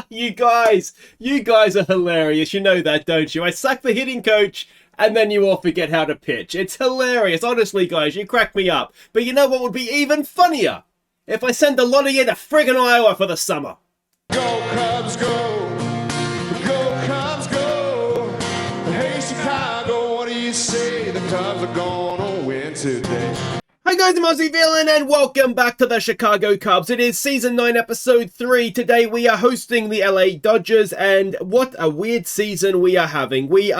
You guys are hilarious. You know that, don't you? I sack the hitting coach, and then you all forget how to pitch. It's hilarious. Honestly, guys, you crack me up. But you know what would be even funnier? If I send a lot of you to friggin' Iowa for the summer. Go Cubs, go! Go Cubs, go! Hey Chicago, what do you say? The Cubs are gonna win today. Hi guys, I'm Aussie Villain and welcome back to the Chicago Cubs. It is Season 9, Episode 3. Today we are hosting the LA Dodgers, and what a weird season we are having. We've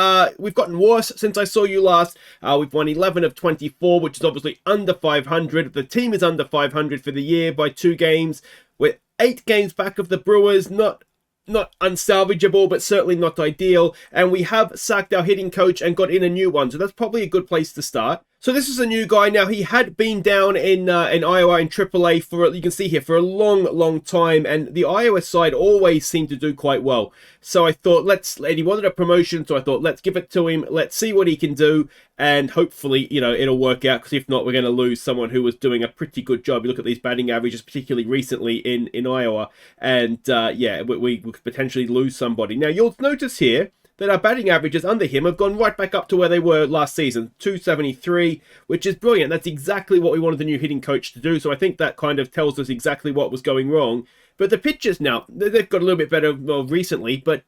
gotten worse since I saw you last. We've won 11 of 24, which is obviously under 500. The team is under 500 for the year by 2 games. We're 8 games back of the Brewers, not unsalvageable, but certainly not ideal. And we have sacked our hitting coach and got in a new one, so that's probably a good place to start. So this is a new guy. Now, he had been down in Iowa in AAA for, you can see here, for a long time, and the Iowa side always seemed to do quite well. So I thought, and he wanted a promotion, so I thought, let's give it to him, let's see what he can do, and hopefully, it'll work out, because if not, we're going to lose someone who was doing a pretty good job. You look at these batting averages, particularly recently in Iowa, and we could potentially lose somebody. Now, you'll notice here that our batting averages under him have gone right back up to where they were last season, 273, which is brilliant. That's exactly what we wanted the new hitting coach to do, so I think that kind of tells us exactly what was going wrong. But the pitchers now, they've got a little bit better recently, but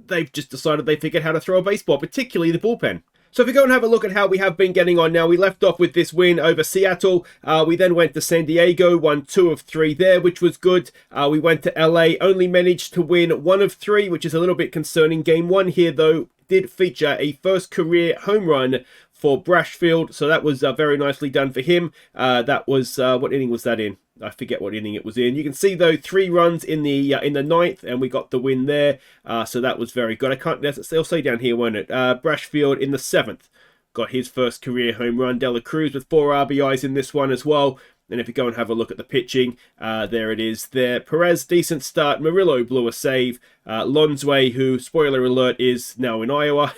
they've just decided they figured how to throw a baseball, particularly the bullpen. So if we go and have a look at how we have been getting on now, we left off with this win over Seattle. We then went to San Diego, won 2 of 3 there, which was good. We went to LA, only managed to win 1 of 3, which is a little bit concerning. Game 1 here, though, did feature a first career home run for Brashfield, so that was very nicely done for him. That was, what inning was that in? I forget what inning it was in. You can see, though, 3 runs in the 9th, and we got the win there. So that was very good. They'll say down here, won't it? Brashfield in the 7th got his first career home run. Dela Cruz with 4 RBIs in this one as well. And if you go and have a look at the pitching, there it is there. Perez, decent start. Murillo blew a save. Lonsway, who, spoiler alert, is now in Iowa.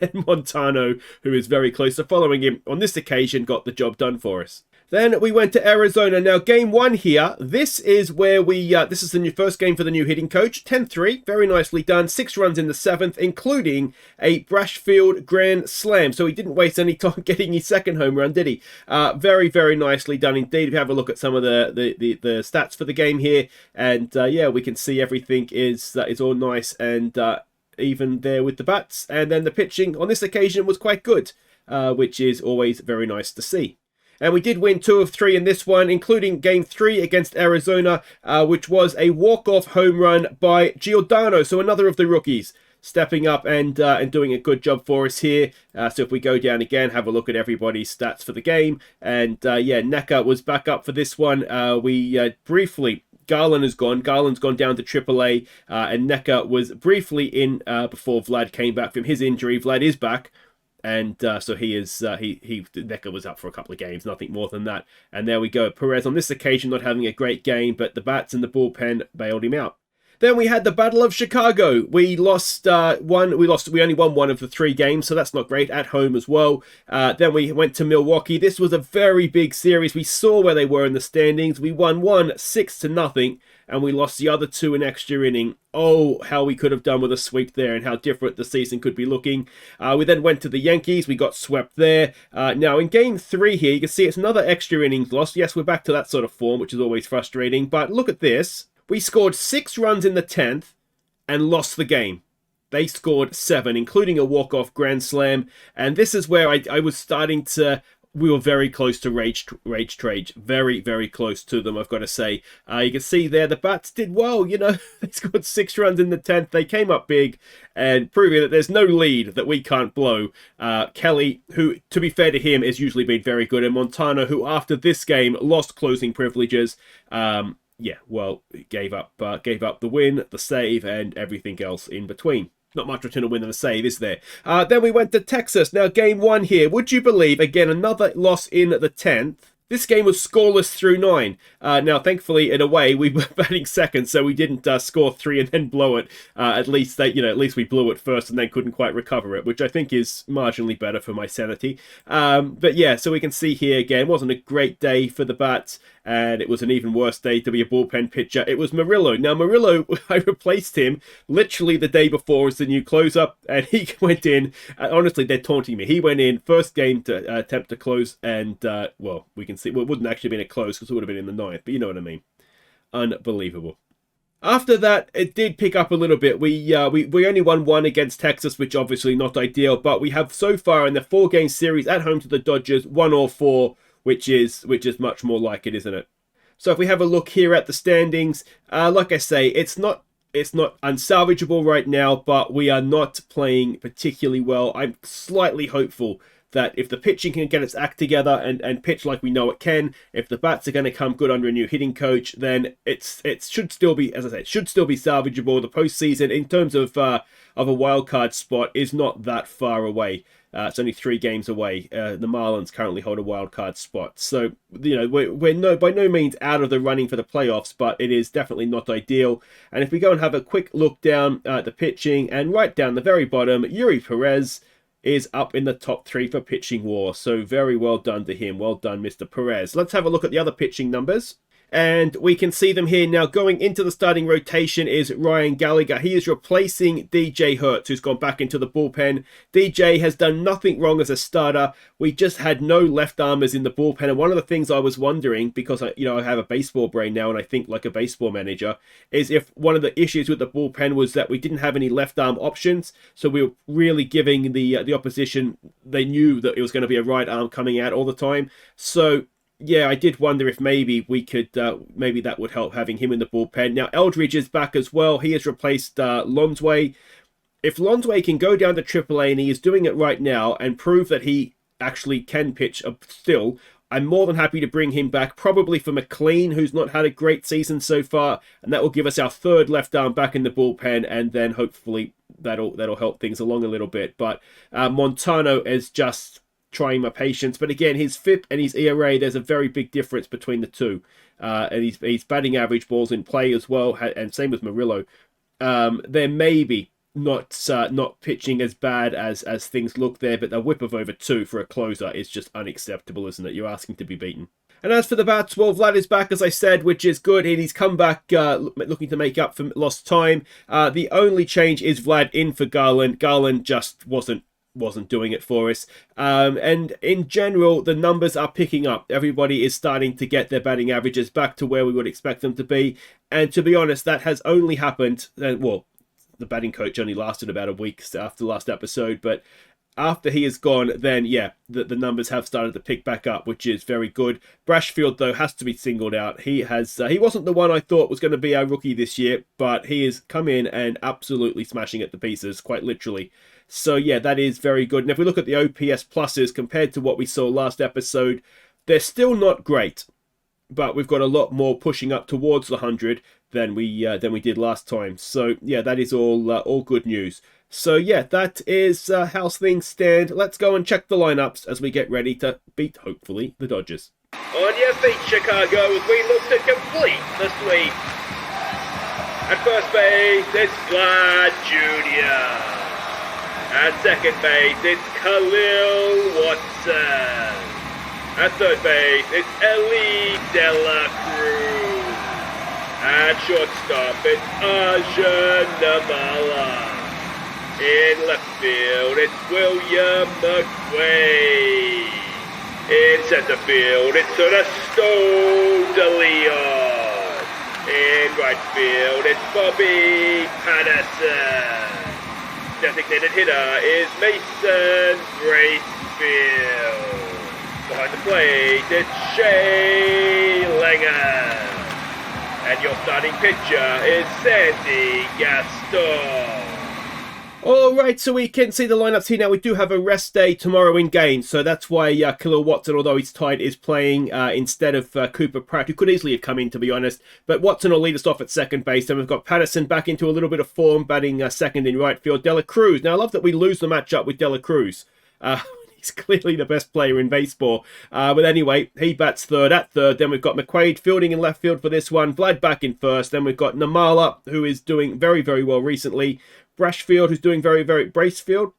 And Montano, who is very close to following him on this occasion, got the job done for us. Then we went to Arizona. Now, game 1 here, this is where this is the first game for the new hitting coach. 10-3, very nicely done. 6 runs in the 7th, including a Brashfield grand slam. So he didn't waste any time getting his second home run, did he? Very nicely done indeed. If you have a look at some of the stats for the game here, and we can see everything is all nice and even there with the bats. And then the pitching on this occasion was quite good, which is always very nice to see. And we did win 2 of 3 in this one, including Game 3 against Arizona, which was a walk-off home run by Giordano. So another of the rookies stepping up and doing a good job for us here. So if we go down again, have a look at everybody's stats for the game. And Neka was back up for this one. Briefly... Garland is gone. Garland's gone down to AAA, and Neka was briefly in before Vlad came back from his injury. Vlad is back, and so Neka was up for a couple of games, nothing more than that. And there we go. Perez on this occasion not having a great game, but the bats and the bullpen bailed him out. Then we had the Battle of Chicago. We lost one. We only won 1 of the 3 games, so that's not great, at home as well. Then we went to Milwaukee. This was a very big series. We saw where they were in the standings. We won 1 6-0, and we lost the other 2 in extra inning. Oh, how we could have done with a sweep there, and how different the season could be looking. We then went to the Yankees. We got swept there. Now, in Game 3 here, you can see it's another extra innings loss. Yes, we're back to that sort of form, which is always frustrating. But look at this. We scored 6 runs in the 10th and lost the game. They scored 7, including a walk-off grand slam. And this is where I was starting to... We were very close to rage trade. Very close to them, I've got to say. You can see there the bats did well. They scored 6 runs in the 10th. They came up big and proving that there's no lead that we can't blow. Kelly, who, to be fair to him, has usually been very good. And Montano, who after this game lost closing privileges. Gave up the win, the save, and everything else in between. Not much between a win and a save, is there? Then we went to Texas. Now, game 1 here. Would you believe, again, another loss in the 10th. This game was scoreless through 9. Now, thankfully, in a way, we were batting second, so we didn't score 3 and then blow it. At least we blew it first and then couldn't quite recover it, which I think is marginally better for my sanity. But yeah, so we can see here again, wasn't a great day for the bats. and it was an even worse day to be a bullpen pitcher. It was Murillo. Now, Murillo, I replaced him literally the day before as the new closer, and he went in. Honestly, they're taunting me. He went in first game to attempt to close, and, well, we can see, well, it wouldn't actually have been a close because it would have been in the ninth, but you know what I mean. Unbelievable. After that, it did pick up a little bit. We only won one against Texas, which obviously not ideal, but we have so far in the 4-game series at home to the Dodgers, 1-4, which is much more like it, isn't it? So if we have a look here at the standings, like I say, it's not unsalvageable right now, but we are not playing particularly well. I'm slightly hopeful that if the pitching can get its act together and pitch like we know it can, if the bats are going to come good under a new hitting coach, then it should still be, as I say, it should still be salvageable. The postseason, in terms of a wild card spot, is not that far away. It's only 3 games away. The Marlins currently hold a wild card spot, so we're by no means out of the running for the playoffs, but it is definitely not ideal. And if we go and have a quick look down at the pitching, and right down the very bottom, Yuri Perez is up in the top 3 for pitching WAR. So very well done to him. Well done, Mr. Perez. Let's have a look at the other pitching numbers. And we can see them here now. Going into the starting rotation is Ryan Gallagher. He is replacing DJ Hertz, who's gone back into the bullpen. DJ has done nothing wrong as a starter. We just had no left-armers in the bullpen. And one of the things I was wondering, because I have a baseball brain now and I think like a baseball manager, is if one of the issues with the bullpen was that we didn't have any left-arm options. So we were really giving the opposition, they knew that it was going to be a right arm coming out all the time. So yeah, I did wonder if maybe we could, maybe that would help having him in the bullpen. Now, Eldridge is back as well. He has replaced Lonsway. If Lonsway can go down to AAA, and he is doing it right now, and prove that he actually can pitch still, I'm more than happy to bring him back, probably for McLean, who's not had a great season so far, and that will give us our 3rd left arm back in the bullpen, and then hopefully that'll help things along a little bit. But Montano is just trying my patience, but again, his FIP and his ERA, there's a very big difference between the two, and he's batting average, balls in play as well, and same with Murillo. They're maybe not pitching as bad as things look there, but a whip of over 2 for a closer is just unacceptable, isn't it? You're asking to be beaten. And as for the bats, well, Vlad is back, as I said, which is good. And he's come back looking to make up for lost time. The only change is Vlad in for Garland. Garland just wasn't doing it for us, and in general the numbers are picking up. Everybody is starting to get their batting averages back to where we would expect them to be, and to be honest, that has only happened, well, the batting coach only lasted about a week after the last episode, but after he is gone, then yeah, the numbers have started to pick back up, which is very good. Brashfield, though, has to be singled out. He wasn't the one I thought was going to be our rookie this year, but he has come in and absolutely smashing it to pieces, quite literally. So yeah, that is very good. And if we look at the OPS pluses compared to what we saw last episode, they're still not great, but we've got a lot more pushing up towards the 100 than we did last time. So yeah, that is all good news. So yeah, that is how things stand. Let's go and check the lineups as we get ready to beat, hopefully, the Dodgers. On your feet, Chicago, as we look to complete the sweep. At first base, it's Vlad Jr. At second base, it's Khalil Watson. At third base, it's Ellie De La Cruz. At shortstop, it's Aja Namala. In left field, it's William McQuaid. In center field, it's Ernesto De Leon. In right field, it's Bobby Patterson. Designated hitter is Mason Bracefield. Behind the plate, it's Shea Langan. And your starting pitcher is Sandy Gaston. Alright, so we can see the lineups here now. We do have a rest day tomorrow in game, so that's why Khalil Watson, although he's tied, is playing instead of Cooper Pratt, who could easily have come in, to be honest. But Watson will lead us off at second base. Then we've got Patterson back into a little bit of form, batting second in right field. De La Cruz. Now, I love that we lose the matchup with De La Cruz. He's clearly the best player in baseball. But anyway, he bats third at third. Then we've got McQuaid fielding in left field for this one. Vlad back in first. Then we've got Namala, who is doing very, very well recently. Brashfield, who's doing Brassfield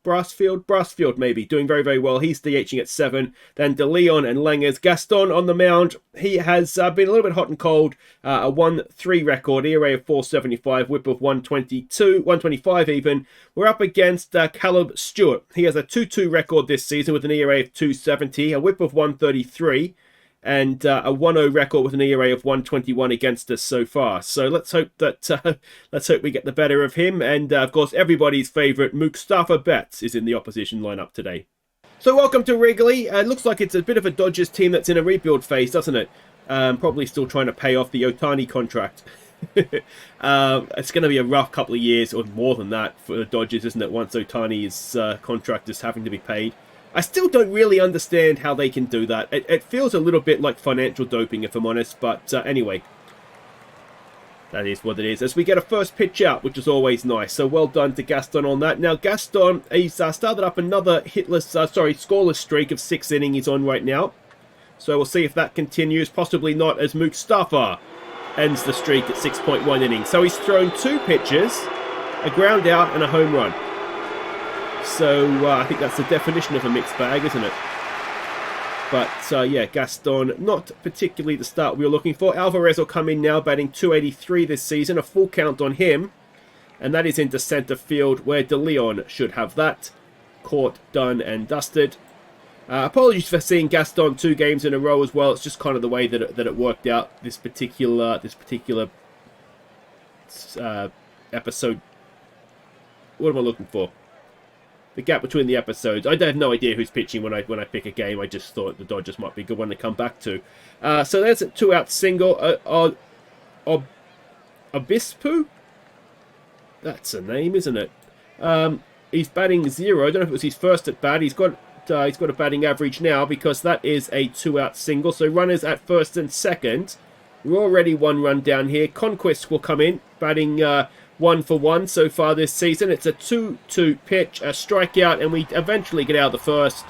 maybe, doing very, very well. He's DHing at 7. Then De Leon and Langers. Gaston on the mound. He has been a little bit hot and cold. A 1-3 record, ERA of 4.75, whip of 125 even. We're up against Caleb Stewart. He has a 2-2 record this season with an ERA of 2.70, a whip of 133. And a 1-0 record with an ERA of 121 against us so far. So let's hope we get the better of him. And of course, everybody's favourite Mustafa Betts is in the opposition lineup today. So welcome to Wrigley. It looks like it's a bit of a Dodgers team that's in a rebuild phase, doesn't it? Probably still trying to pay off the Ohtani contract. It's going to be a rough couple of years, or more than that, for the Dodgers, isn't it? Once Ohtani's contract is having to be paid. I still don't really understand how they can do that. It feels a little bit like financial doping, if I'm honest. But anyway, that is what it is. As we get a first pitch out, which is always nice. So well done to Gaston on that. Now Gaston, he's started up another scoreless streak of 6 innings he's on right now. So we'll see if that continues. Possibly not, as Mustafa ends the streak at 6.1 innings. So he's thrown 2 pitches, a ground out and a home run. So I think that's the definition of a mixed bag, isn't it? But yeah, Gaston, not particularly the start we were looking for. Alvarez will come in now, batting 283 this season, a full count on him. And that is into centre field, where De Leon should have that. Caught, done and dusted. Apologies for seeing Gaston 2 games in a row as well. It's just kind of the way that it worked out this particular episode. What am I looking for? The gap between the episodes. I have no idea who's pitching when I pick a game. I just thought the Dodgers might be a good one to come back to. So there's a 2-out single. Obispo? That's a name, isn't it? He's batting 0. I don't know if it was his first at bat. He's got a batting average now because that is a 2-out single. So runners at first and second. We're already 1 run down here. Conquest will come in, batting 1 for 1 so far this season. It's a 2-2 pitch, a strikeout, and we eventually get out of the first,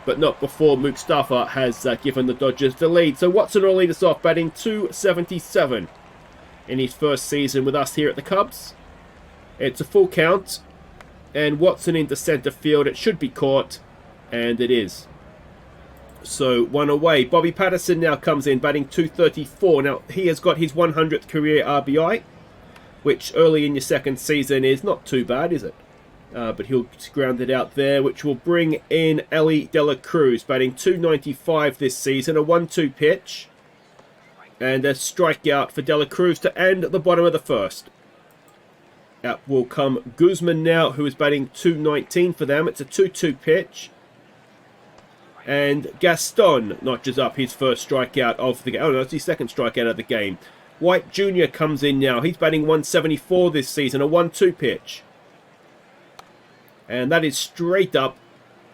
but not before Mustafa has given the Dodgers the lead. So Watson will lead us off, batting 277 in his first season with us here at the Cubs. It's a full count, and Watson into centre field. It should be caught, and it is. So 1 away. Bobby Patterson now comes in, batting 234. Now, he has got his 100th career RBI, which early in your second season is not too bad, is it? But he'll ground it out there, which will bring in Ellie De La Cruz, batting 295 this season, a 1-2 pitch, and a strikeout for De La Cruz to end at the bottom of the first. Out will come Guzman now, who is batting 219 for them. It's a 2-2 pitch. And Gaston notches up his first strikeout of the game. Oh no, it's his second strikeout of the game. White Jr. comes in now. He's batting 174 this season, a 1-2 pitch. And that is straight up,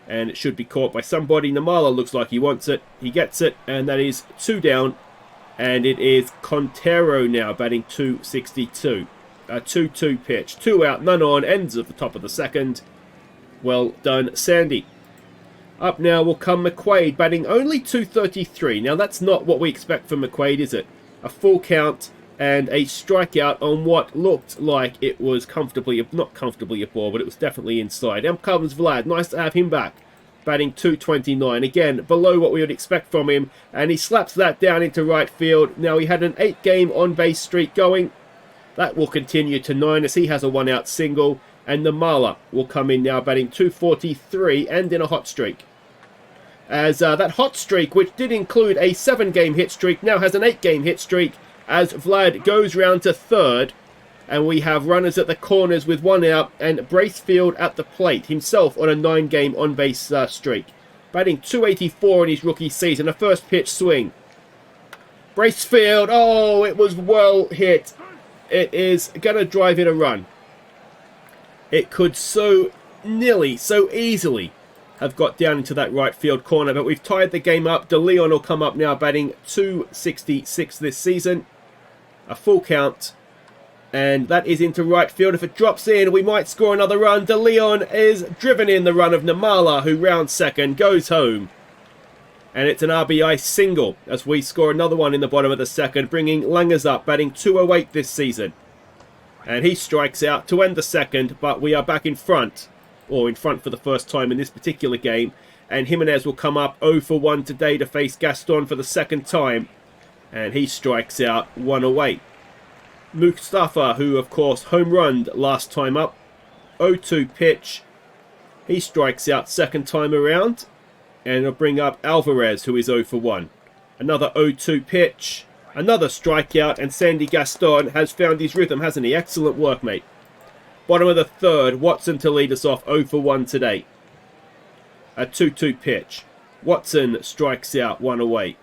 and it should be caught by somebody. Namala looks like he wants it. He gets it, and that is 2 down. And it is Contero now, batting 262. A 2-2 pitch. 2 out, none on, ends at the top of the second. Well done, Sandy. Up now will come McQuaid, batting only 233. Now, that's not what we expect from McQuaid, is it? A full count and a strikeout on what looked like it was not comfortably a ball, but it was definitely inside. Out comes Vlad. Nice to have him back. Batting 229. Again, below what we would expect from him. And he slaps that down into right field. Now, he had an 8-game on-base streak going. That will continue to 9 as he has a 1-out single. And Namala will come in now, batting 243 and in a hot streak. As that hot streak, which did include a 7-game hit streak, now has an 8-game hit streak as Vlad goes round to third. And we have runners at the corners with 1 out and Bracefield at the plate, himself on a 9-game on-base streak. Batting 284 in his rookie season, a first pitch swing. Bracefield, oh, it was well hit. It is going to drive in a run. It could so easily have got down into that right field corner, but we've tied the game up. De Leon will come up now, batting 266 this season. A full count, and that is into right field. If it drops in, we might score another run. De Leon is driven in the run of Namala, who rounds second, goes home. And it's an RBI single as we score another one in the bottom of the second, bringing Langers up, batting 208 this season. And he strikes out to end the second, but we are back in front, or in front for the first time in this particular game. And Jimenez will come up 0 for 1 today to face Gaston for the second time. And he strikes out 1 away. Mustafa, who of course home runned last time up, 0-2 pitch. He strikes out second time around. And it'll bring up Alvarez, who is 0 for 1. Another 0-2 pitch. Another strikeout, and Sandy Gaston has found his rhythm, hasn't he? Excellent work, mate. Bottom of the third, Watson to lead us off 0 for 1 today. A 2-2 pitch. Watson strikes out 1 away.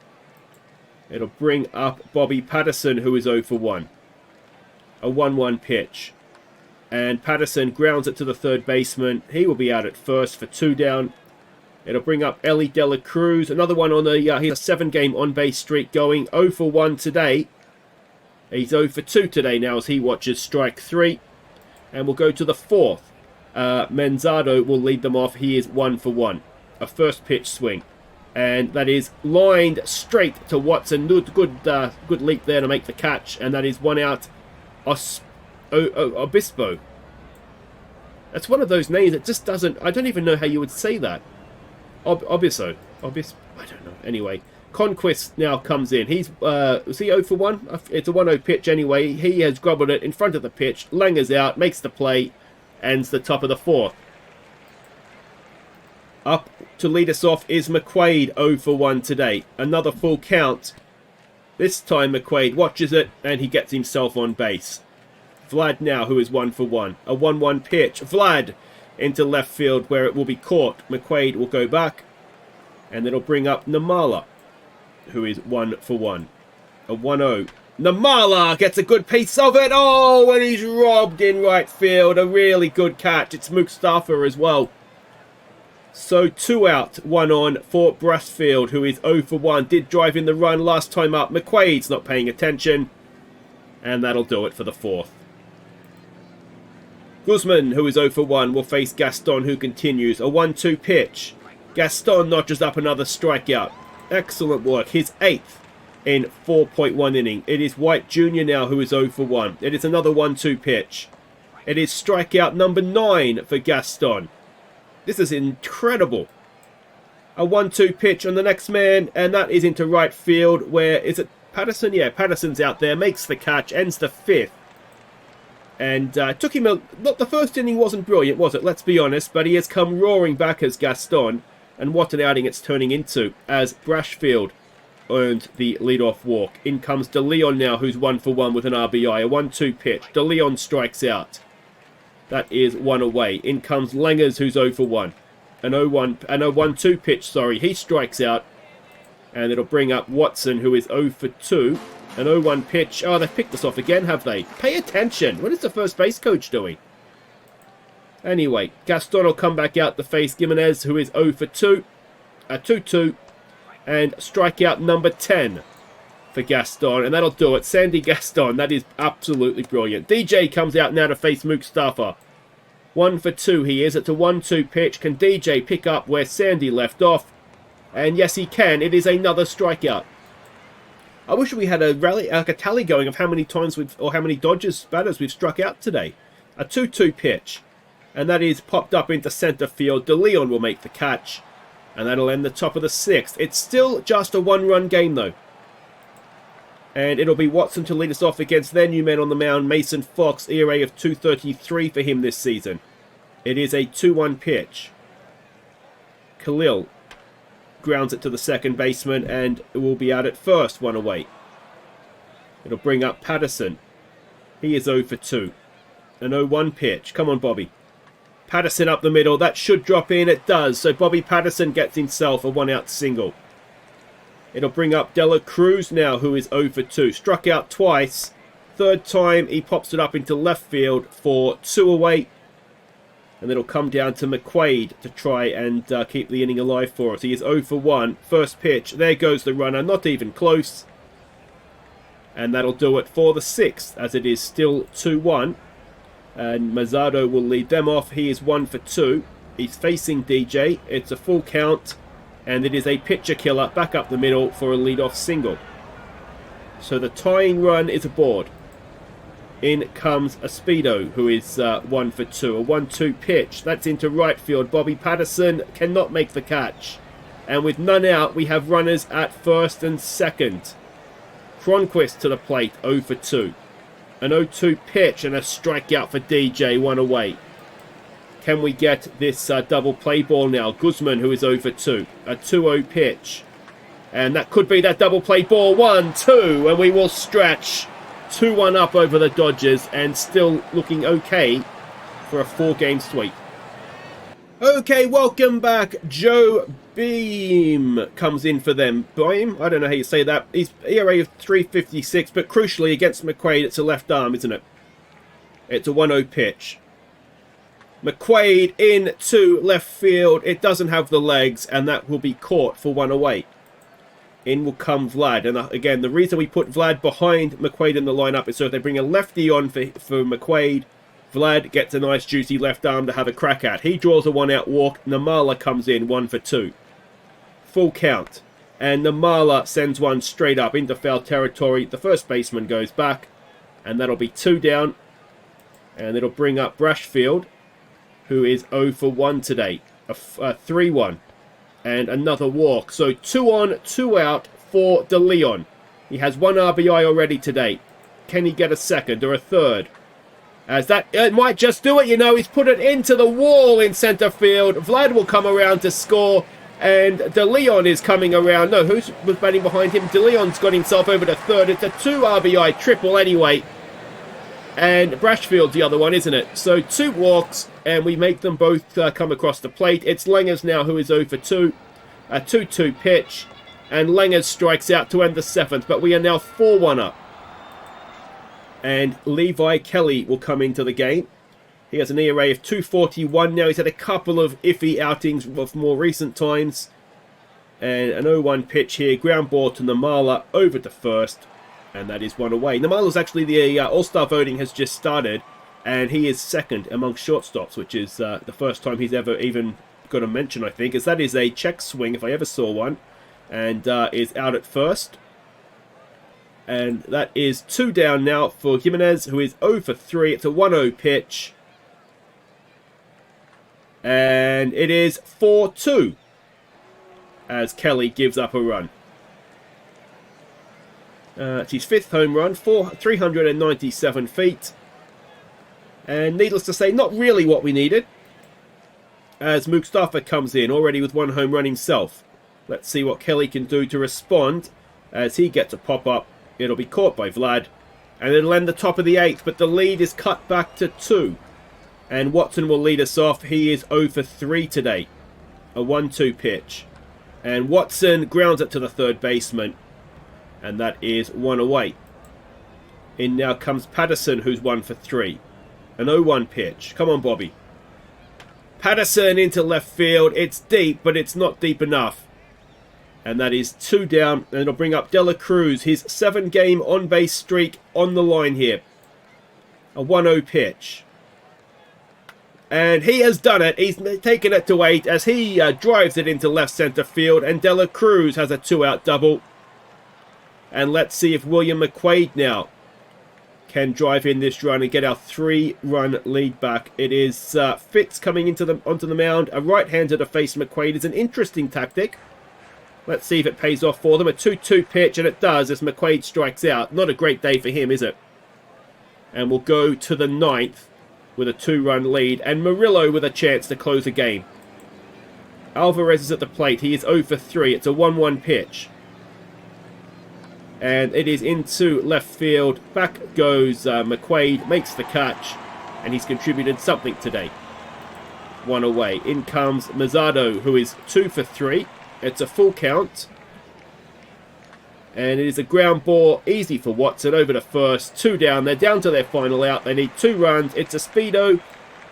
It'll bring up Bobby Patterson, who is 0 for 1. A 1-1 pitch. And Patterson grounds it to the third baseman. He will be out at first for 2 down. It'll bring up Ellie De La Cruz. Another one on he's a 7-game on-base streak going. 0 for 1 today. He's 0 for 2 today now as he watches strike 3. And we'll go to the fourth. Menzado will lead them off. He is 1 for 1. A first pitch swing. And that is lined straight to Watson. Good leap there to make the catch. And that is 1 out. Obispo. That's one of those names that just doesn't... I don't even know how you would say that. Obispo, I don't know. Anyway, Conquest now comes in. He's was he 0 for 1? It's a 1-0 pitch anyway. He has gobbled it in front of the pitch. Langer's out, makes the play, ends the top of the fourth. Up to lead us off is McQuaid, 0 for 1 today. Another full count. This time McQuaid watches it and he gets himself on base. Vlad now, who is 1 for 1. A 1-1 pitch. Vlad into left field where it will be caught. McQuaid will go back. And it'll bring up Namala, who is 1 for 1. A 1-0. Namala gets a good piece of it. Oh, and he's robbed in right field. A really good catch. It's Mustafa as well. So 2 out, 1 on for Brassfield, who is 0 for 1. Did drive in the run last time up. McQuaid's not paying attention. And that'll do it for the fourth. Guzman, who is 0 for 1, will face Gaston, who continues. A 1-2 pitch. Gaston notches up another strikeout. Excellent work. His 8th in 4.1 inning. It is White Jr. now, who is 0 for 1. It is another 1-2 pitch. It is strikeout number 9 for Gaston. This is incredible. A 1-2 pitch on the next man, and that is into right field, where, is it Patterson? Yeah, Patterson's out there, makes the catch, ends the 5th. And took him the first inning wasn't brilliant, was it? Let's be honest. But he has come roaring back as Gaston. And what an outing it's turning into as Brashfield earned the leadoff walk. In comes De Leon now, who's 1 for 1 with an RBI. A 1-2 pitch. De Leon strikes out. That is 1 away. In comes Langers, who's 0 for 1. An 1-2 pitch, sorry. He strikes out. And it'll bring up Watson, who is 0 for 2. An 0-1 pitch. Oh, they've picked us off again, have they? Pay attention. What is the first base coach doing? Anyway, Gaston will come back out to face Jimenez, who is 0 for 2. A 2-2. And strikeout number 10 for Gaston. And that'll do it. Sandy Gaston. That is absolutely brilliant. DJ comes out now to face Mustafa. 1 for 2 he is. It's a 1-2 pitch. Can DJ pick up where Sandy left off? And yes, he can. It is another strikeout. I wish we had a tally going of how many times how many Dodgers batters we've struck out today. A 2-2 pitch. And that is popped up into center field. De Leon will make the catch. And that'll end the top of the 6th. It's still just a 1-run game though. And it'll be Watson to lead us off against their new man on the mound, Mason Fox. ERA of 2.33 for him this season. It is a 2-1 pitch. Khalil grounds it to the second baseman and it will be out at first, 1 away. It'll bring up Patterson. He is 0 for 2. An 0-1 pitch. Come on, Bobby. Patterson up the middle. That should drop in. It does. So Bobby Patterson gets himself a 1-out single. It'll bring up De La Cruz now, who is 0 for 2. Struck out twice. Third time, he pops it up into left field for 2 away. And it'll come down to McQuaid to try and keep the inning alive for us. He is 0 for 1. First pitch. There goes the runner. Not even close. And that'll do it for the 6th, as it is still 2-1. And Mazzardo will lead them off. He is 1 for 2. He's facing DJ. It's a full count. And it is a pitcher killer back up the middle for a leadoff single. So the tying run is aboard. In comes a Speedo, who is 1 for 2. A 1-2 pitch. That's into right field. Bobby Patterson cannot make the catch. And with none out, we have runners at first and second. Cronquist to the plate, 0 for 2. An 0-2 pitch and a strikeout for DJ, 1 away. Can we get this double play ball now? Guzman, who is 0 for 2. A 2-0 pitch. And that could be that double play ball. 1-2. And we will stretch 2-1 up over the Dodgers and still looking okay for a 4-game sweep. Okay, welcome back. Joe Beam comes in for them. Beam? I don't know how you say that. He's ERA of 3.56, but crucially against McQuaid, it's a left arm, isn't it? It's a 1-0 pitch. McQuaid into left field. It doesn't have the legs, and that will be caught for 1 away. In will come Vlad. And again, the reason we put Vlad behind McQuaid in the lineup is so if they bring a lefty on for McQuaid, Vlad gets a nice juicy left arm to have a crack at. He draws a 1-out walk. Namala comes in, 1 for 2. Full count. And Namala sends one straight up into foul territory. The first baseman goes back. And that'll be 2 down. And it'll bring up Brashfield, who is 0 for 1 today. A 3-1. And another walk. So 2 on, 2 out for De Leon. He has 1 RBI already today. Can he get a second or a third? As that, it might just do it, you know. He's put it into the wall in center field. Vlad will come around to score. And De Leon is coming around. No, who was batting behind him? De Leon's got himself over to third. It's a 2 RBI triple anyway. And Brashfield's the other one, isn't it? So 2 walks, and we make them both come across the plate. It's Lengers now who is 0 for 2. A 2-2 pitch. And Lengers strikes out to end the 7th. But we are now 4-1 up. And Levi Kelly will come into the game. He has an ERA of 2.41 now. He's had a couple of iffy outings of more recent times. And an 0-1 pitch here. Ground ball to Namala over to first. And that is 1 away. Namala's actually the All-Star voting has just started. And he is second among shortstops, which is the first time he's ever even got a mention, I think. As that is a check swing, if I ever saw one. And is out at first. And that is 2 down now for Jimenez, who is 0 for 3. It's a 1-0 pitch. And it is 4-2. As Kelly gives up a run. It's his 5th home run, 397 feet. And needless to say, not really what we needed. As Mustafa comes in, already with 1 home run himself. Let's see what Kelly can do to respond. As he gets a pop-up. It'll be caught by Vlad. And it'll end the top of the 8th, but the lead is cut back to 2. And Watson will lead us off. He is 0 for 3 today. A 1-2 pitch. And Watson grounds it to the third baseman. And that is 1 away. In now comes Patterson, who's 1 for 3. An 0-1 pitch. Come on, Bobby. Patterson into left field. It's deep, but it's not deep enough. And that is 2 down. And it'll bring up Dela Cruz. His 7-game on-base streak on the line here. A 1-0 pitch. And he has done it. He's taken it to 8 as he drives it into left center field. And Dela Cruz has a 2-out double. And let's see if William McQuaid now can drive in this run and get our 3-run lead back. It is Fitz coming onto the mound. A right-hander to face McQuaid is an interesting tactic. Let's see if it pays off for them. A 2-2 pitch, and it does as McQuaid strikes out. Not a great day for him, is it? And we'll go to the 9th with a 2-run lead. And Murillo with a chance to close the game. Alvarez is at the plate. He is 0 for 3. It's a 1-1 pitch. And it is into left field. Back goes McQuaid. Makes the catch. And he's contributed something today. 1 away. In comes Mazzado, who is 2 for 3. It's a full count. And it is a ground ball. Easy for Watson. Over to first. 2 down. They're down to their final out. They need 2 runs. It's a Speedo.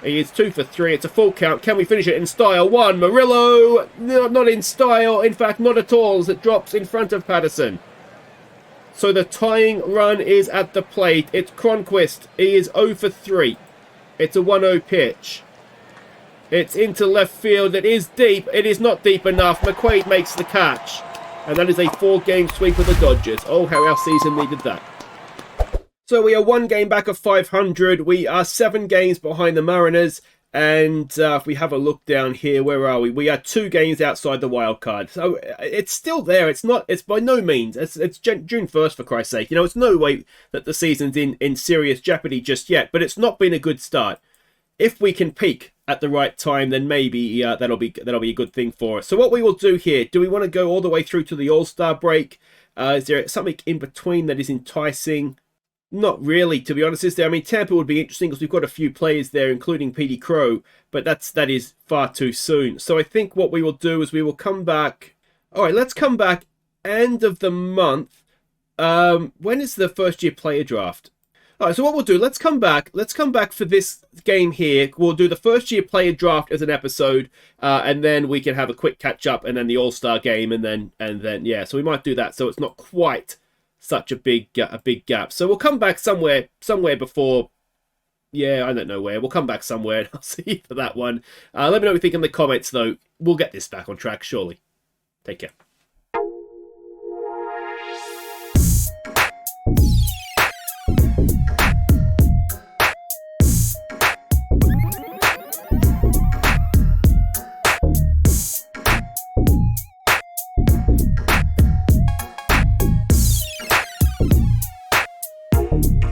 He is 2 for 3. It's a full count. Can we finish it in style? 1. Murillo. No, not in style. In fact, not at all. As it drops in front of Patterson. So the tying run is at the plate. It's Cronquist. He is 0 for 3. It's a 1-0 pitch. It's into left field. It is deep. It is not deep enough. McQuaid makes the catch. And that is a 4-game sweep of the Dodgers. Oh, how our season needed that. So we are 1 game back of 500. We are 7 games behind the Mariners. And if we have a look down here, where are we? We are 2 games outside the wild card. So it's still there. It's not. It's by no means. It's June 1st, for Christ's sake. You know, it's no way that the season's in serious jeopardy just yet. But it's not been a good start. If we can peak at the right time, then maybe that'll be a good thing for us. So what we will do here? Do we want to go all the way through to the All-Star break? Is there something in between that is enticing? Not really, to be honest, is there? I mean, Tampa would be interesting because we've got a few players there, including Petey Crow, but that is far too soon. So I think what we will do is we will come back. All right, let's come back end of the month. When is the first-year player draft? All right, so what we'll do, let's come back for this game here. We'll do the first-year player draft as an episode, and then we can have a quick catch-up, and then the All-Star game, and then yeah. So we might do that, so it's not quite such a big gap. So we'll come back somewhere before, yeah, I don't know where. We'll come back somewhere, and I'll see you for that one. Let me know what you think in the comments, though. We'll get this back on track, surely. Take care.